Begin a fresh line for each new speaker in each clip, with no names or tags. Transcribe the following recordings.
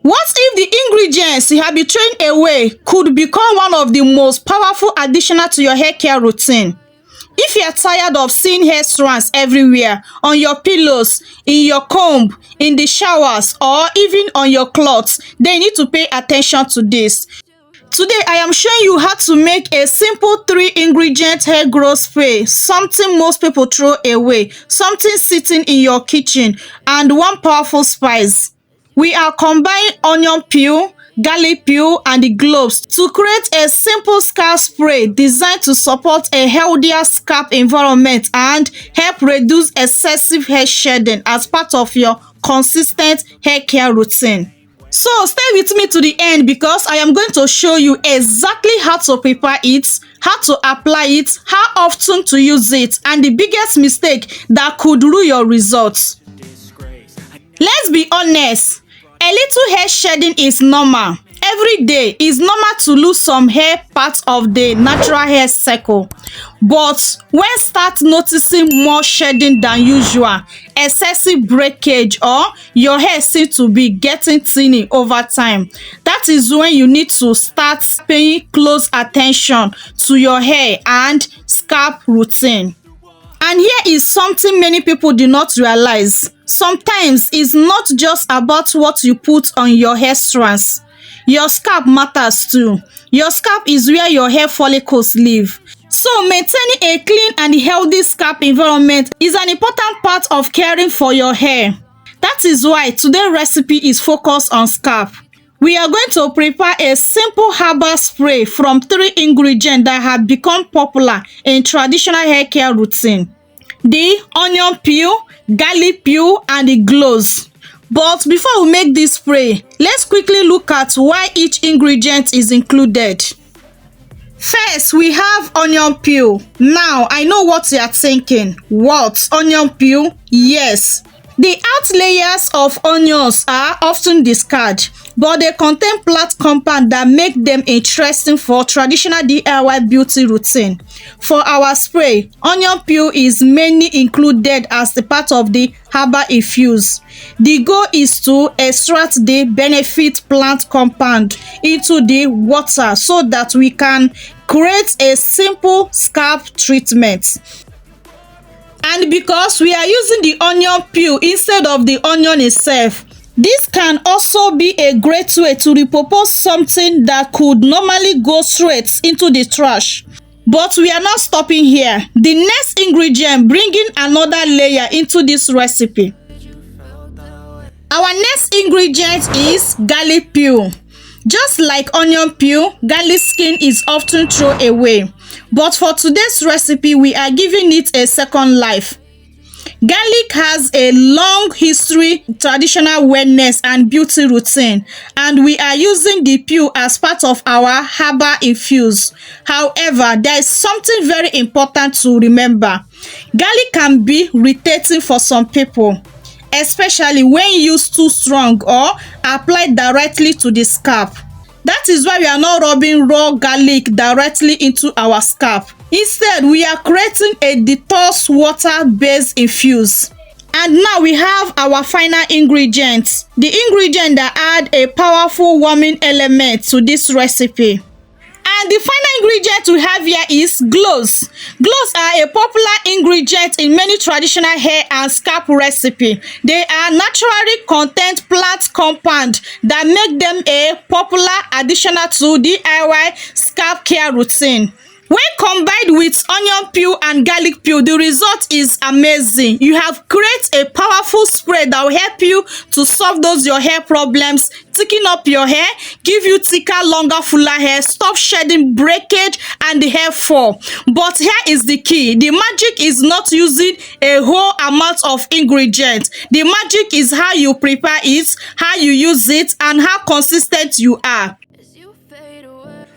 What if the ingredients you have been throwing away could become one of the most powerful additional to your hair care routine? If you are tired of seeing hair strands everywhere, on your pillows, in your comb, in the showers, or even on your clothes, then you need to pay attention to this. Today, I am showing you how to make a simple 3-ingredient hair growth spray, something most people throw away, something sitting in your kitchen, and one powerful spice. We are combining onion peel, garlic peel, and the cloves to create a simple scalp spray designed to support a healthier scalp environment and help reduce excessive hair shedding as part of your consistent hair care routine. So stay with me to the end because I am going to show you exactly how to prepare it, how to apply it, how often to use it, and the biggest mistake that could ruin your results. Let's be honest, a little hair shedding is normal. Every day is normal to lose some hair part of the natural hair cycle. But when start noticing more shedding than usual, excessive breakage, or your hair seems to be getting thinning over time, that is when you need to start paying close attention to your hair and scalp routine. And here is something many people do not realize. Sometimes it's not just about what you put on your hair strands. Your scalp matters too. Your scalp is where your hair follicles live. So maintaining a clean and healthy scalp environment is an important part of caring for your hair. That is why today's recipe is focused on scalp. We are going to prepare a simple herbal spray from 3 ingredients that have become popular in traditional hair care routine: the onion peel, garlic peel, and the cloves. But before we make this spray, let's quickly look at why each ingredient is included. First, we have onion peel. Now, I know what you are thinking. What? Onion peel? Yes. The out layers of onions are often discarded, but they contain plant compounds that make them interesting for traditional DIY beauty routine. For our spray, onion peel is mainly included as the part of the herbal infuse. The goal is to extract the benefit plant compound into the water so that we can create a simple scalp treatment. And because we are using the onion peel instead of the onion itself, this can also be a great way to repurpose something that could normally go straight into the trash. But we are not stopping here. The next ingredient bringing another layer into this recipe. Our next ingredient is garlic peel. Just like onion peel, garlic skin is often thrown away. But for today's recipe, we are giving it a second life. Garlic has a long history, traditional wellness and beauty routine, and we are using the peel as part of our herbal infuse. However, there is something very important to remember. Garlic can be irritating for some people, especially when used too strong or applied directly to the scalp. That is why we are not rubbing raw garlic directly into our scalp. Instead, we are creating a detox water-based infuse. And now we have our final ingredients, the ingredient that add a powerful warming element to this recipe. And the final ingredient we have here is cloves. Cloves are a popular ingredient in many traditional hair and scalp recipes. They are naturally contained plant compounds that make them a popular additional to DIY scalp care routine. When combined with onion peel and garlic peel, the result is amazing. You have created a powerful spray that will help you to solve those your hair problems, thicken up your hair, give you thicker, longer, fuller hair, stop shedding, breakage, and the hair fall. But here is the key. The magic is not using a whole amount of ingredients. The magic is how you prepare it, how you use it, and how consistent you are.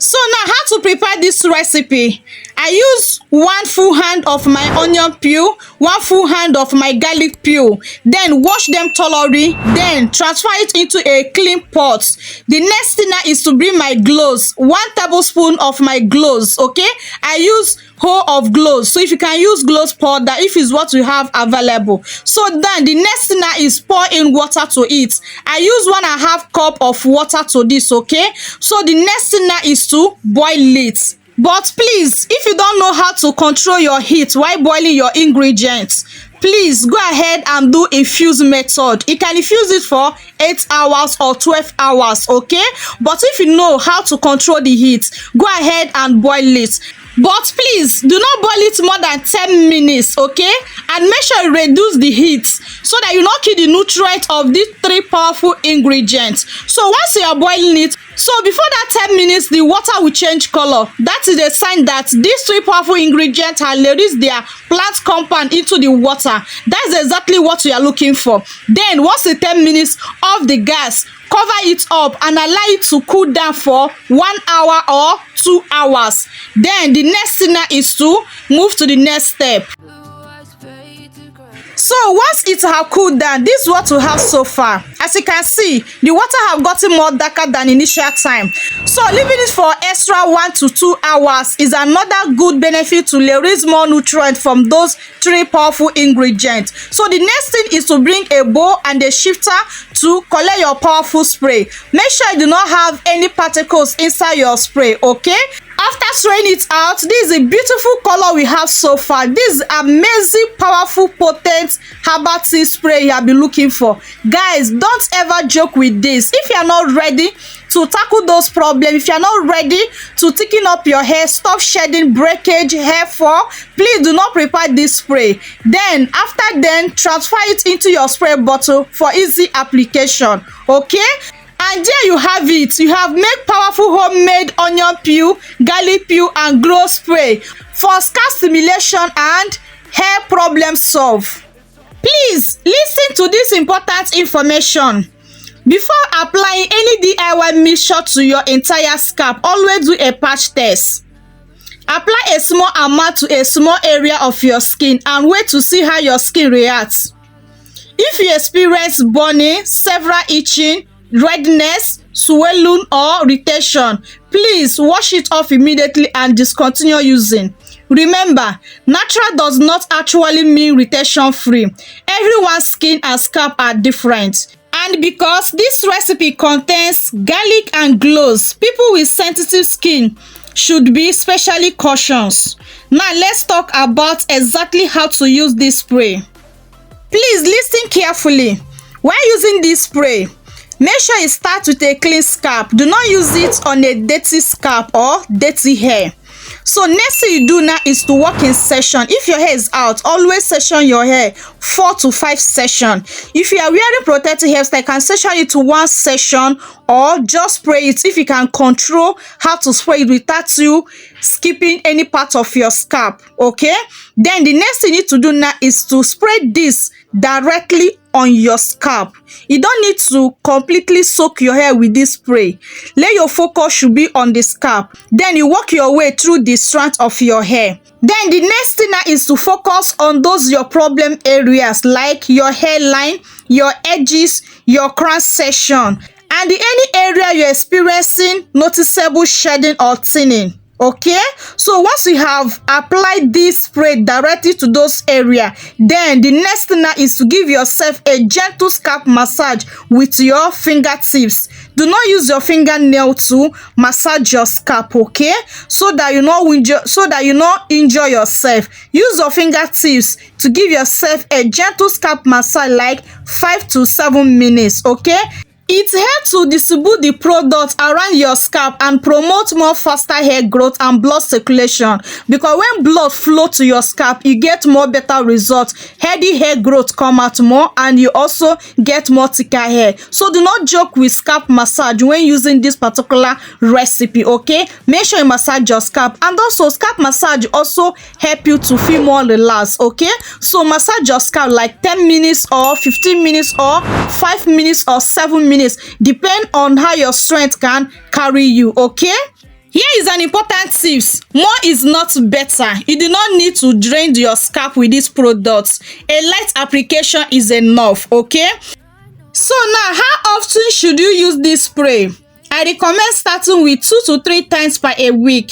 So now, how to prepare this recipe? I use 1 full hand of my onion peel, 1 full hand of my garlic peel, then wash them thoroughly, then transfer it into a clean pot. The next thing now is to bring my cloves, 1 tablespoon of my cloves, okay? I use whole of cloves. So if you can use cloves powder if it's what you have available. So then the next thing now is pour in water to it. I use 1.5 cup of water to this, okay? So the next thing now is to boil it. But please, if you don't know how to control your heat while boiling your ingredients, please go ahead and do infuse method. You can infuse it for 8 hours or 12 hours, okay? But if you know how to control the heat, go ahead and boil it. But please do not boil it more than 10 minutes, okay? And make sure you reduce the heat so that you not kill the nutrients of these 3 powerful ingredients. So once you are boiling it, so before that 10 minutes, the water will change color. That is a sign that these 3 powerful ingredients have released their plant compound into the water. That's exactly what we are looking for. Then once the 10 minutes off the gas, cover it up and allow it to cool down for 1 hour or 2 hours. Then the next thing now is to move to the next step. So once it have cooled down, this is what we have so far. As you can see, the water have gotten more darker than initial time. So leaving it for extra 1 to 2 hours is another good benefit to release more nutrients from those 3 powerful ingredients. So the next thing is to bring a bowl and a shifter to collect your powerful spray. Make sure you do not have any particles inside your spray, okay? After spraying it out, this is a beautiful color we have so far. This is amazing, powerful, potent herbal tea spray you have been looking for. Guys, don't ever joke with this. If you are not ready to tackle those problems, if you are not ready to thicken up your hair, stop shedding, breakage, hair fall, please do not prepare this spray. Then after transfer it into your spray bottle for easy application, okay? And there you have it. You have made powerful homemade onion peel, garlic peel, and clove spray for scalp stimulation and hair problem solve. Please listen to this important information. Before applying any DIY mixture to your entire scalp, always do a patch test. Apply a small amount to a small area of your skin and wait to see how your skin reacts. If you experience burning, severe itching, redness, swelling, or irritation, please wash it off immediately and discontinue using. Remember, natural does not actually mean irritation free. Everyone's skin and scalp are different. And because this recipe contains garlic and cloves, people with sensitive skin should be especially cautious. Now let's talk about exactly how to use this spray. Please listen carefully. While using this spray, make sure you start with a clean scalp. Do not use it on a dirty scalp or dirty hair. So next thing you do now is to work in section. If your hair is out, always section your hair 4 to 5 sessions. If you are wearing protective hairstyle, you can section it to 1 session or just spray it if you can control how to spray it without you skipping any part of your scalp, okay? Then the next thing you need to do now is to spray this directly on your scalp. You don't need to completely soak your hair with this spray. Let your focus should be on the scalp. Then you work your way through the strand of your hair. Then the next thing now is to focus on those your problem areas like your hairline, your edges, your crown section, and any area you're experiencing noticeable shedding or thinning. Okay, so once you have applied this spray directly to those areas, then the next thing now is to give yourself a gentle scalp massage with your fingertips. Do not use your fingernail to massage your scalp, okay? So that you not injure yourself. Use your fingertips to give yourself a gentle scalp massage like 5 to 7 minutes, okay? It helps to distribute the product around your scalp and promote more faster hair growth and blood circulation, because when blood flow to your scalp, you get more better results. Healthy hair growth come out more and you also get more thicker hair. So do not joke with scalp massage when using this particular recipe, okay? Make sure you massage your scalp, and also scalp massage also help you to feel more relaxed, okay? So massage your scalp like 10 minutes or 15 minutes or 5 minutes or 7 minutes, depend on how your strength can carry you, okay? Here is an important tips. More is not better. You do not need to drain your scalp with these products. A light application is enough, okay? So now, how often should you use this spray? I recommend starting with 2 to 3 times per a week.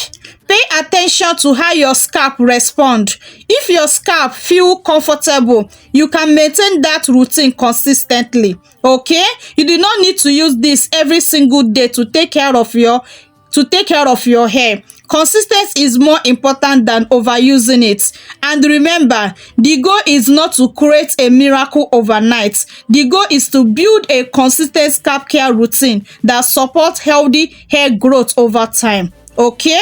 Pay attention to how your scalp respond. If your scalp feel comfortable, you can maintain that routine consistently. Okay, you do not need to use this every single day to take care of your hair. Consistency is more important than overusing it. And remember, the goal is not to create a miracle overnight. The goal is to build a consistent scalp care routine that supports healthy hair growth over time. Okay?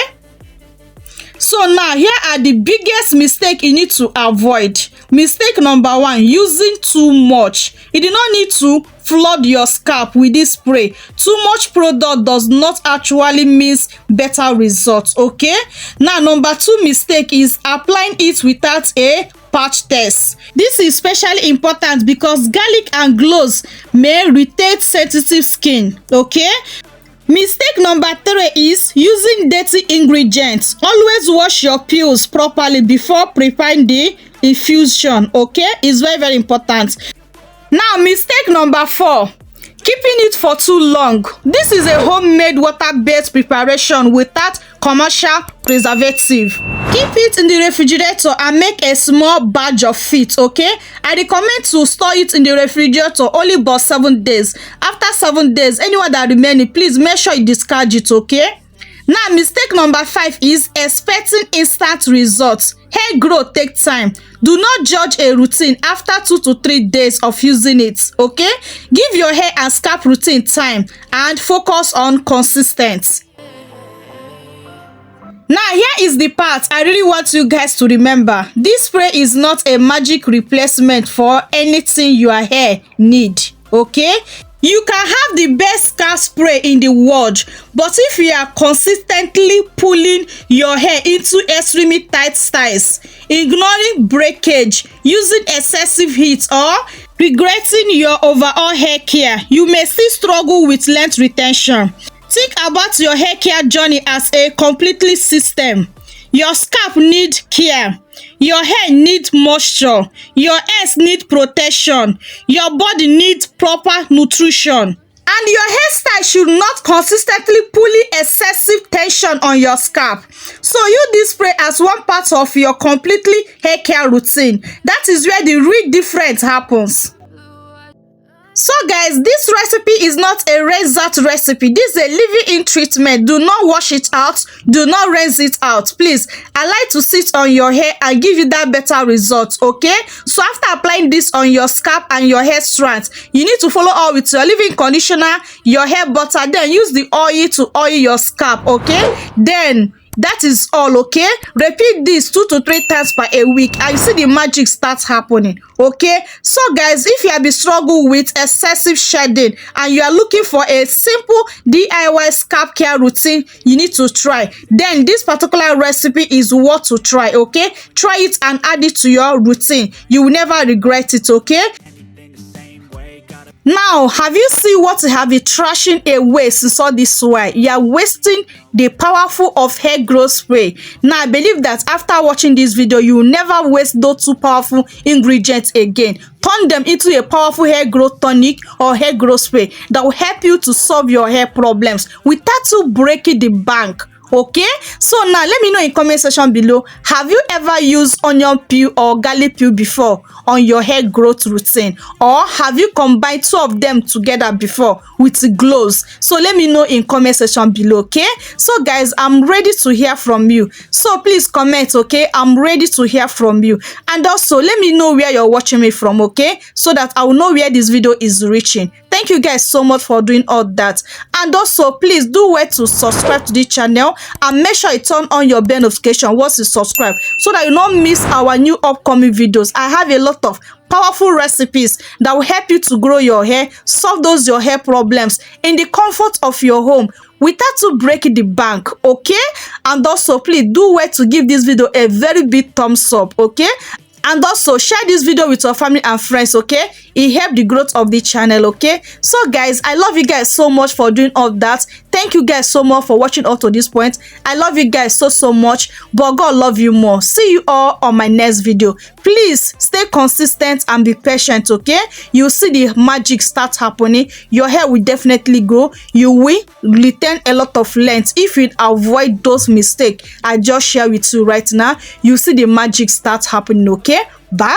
So now, here are the biggest mistake you need to avoid. Mistake number 1, using too much. You do not need to flood your scalp with this spray. Too much product does not actually mean better results. Okay, now number 2 mistake is applying it without a patch test. This is especially important because garlic and cloves may irritate sensitive skin. Okay. Mistake number 3 is using dirty ingredients. Always wash your peels properly before preparing the infusion. Okay, it's very important. Now, mistake number 4, keeping it for too long. This is a homemade water-based preparation without commercial preservative. Keep it in the refrigerator and make a small batch of it. Okay, I recommend to store it in the refrigerator only about 7 days. After 7 days, anyone that remaining, please make sure you discard it. Okay. Now, mistake number 5 is expecting instant results. Hair growth takes time. Do not judge a routine after 2 to 3 days of using it. Okay, give your hair and scalp routine time and focus on consistency. Now, here is the part I really want you guys to remember. This spray is not a magic replacement for anything your hair need. Okay, you can have the best scalp spray in the world, but if you are consistently pulling your hair into extremely tight styles, ignoring breakage, using excessive heat, or regretting your overall hair care, you may still struggle with length retention. Think about your hair care journey as a completely system. Your scalp need care, your hair need moisture, your ears need protection, your body needs proper nutrition, and your hairstyle should not consistently pulling excessive tension on your scalp. So use this spray as one part of your completely hair care routine. That is where the real difference happens. So guys, this recipe is not a rinse-out recipe. This is a leave-in treatment. Do not wash it out. Do not rinse it out. Please, I like to sit on your hair and give you that better result. Okay, so after applying this on your scalp and your hair strands, you need to follow up with your leave-in conditioner, your hair butter, then use the oil to oil your scalp. Okay, then that is all. Okay, repeat this 2 to 3 times per a week and you see the magic starts happening. Okay, so guys, if you have been struggling with excessive shedding and you are looking for a simple DIY scalp care routine you need to try, then this particular recipe is what to try. Okay, try it and add it to your routine. You will never regret it. Okay, now, have you seen what you have been trashing away since all this while? You are wasting the powerful of hair growth spray. Now, I believe that after watching this video, you will never waste those 2 powerful ingredients again. Turn them into a powerful hair growth tonic or hair growth spray that will help you to solve your hair problems without you breaking the bank. Okay, so now let me know in comment section below, have you ever used onion peel or garlic peel before on your hair growth routine, or have you combined 2 of them together before with the cloves? So let me know in comment section below. Okay, so guys, I'm ready to hear from you, so please comment. Okay, I'm ready to hear from you, and also let me know where you're watching me from. Okay, so that I will know where this video is reaching. Thank you guys so much for doing all that, and also please do wait to subscribe to the channel and make sure you turn on your bell notification once you subscribe so that you don't miss our new upcoming videos. I have a lot of powerful recipes that will help you to grow your hair, solve those your hair problems in the comfort of your home without you breaking the bank. Okay, and also please do wait to give this video a very big thumbs up. Okay, and also share this video with your family and friends. Okay, it helps the growth of the channel. Okay, so guys, I love you guys so much for doing all that. Thank Thank you guys so much for watching up to this point. I love you guys so much, but God love you more. See you all on my next video. Please stay consistent and be patient, okay? You'll see the magic start happening. Your hair will definitely grow. You will retain a lot of length if you avoid those mistakes I just share with you right now. You see the magic start happening, okay? Bye.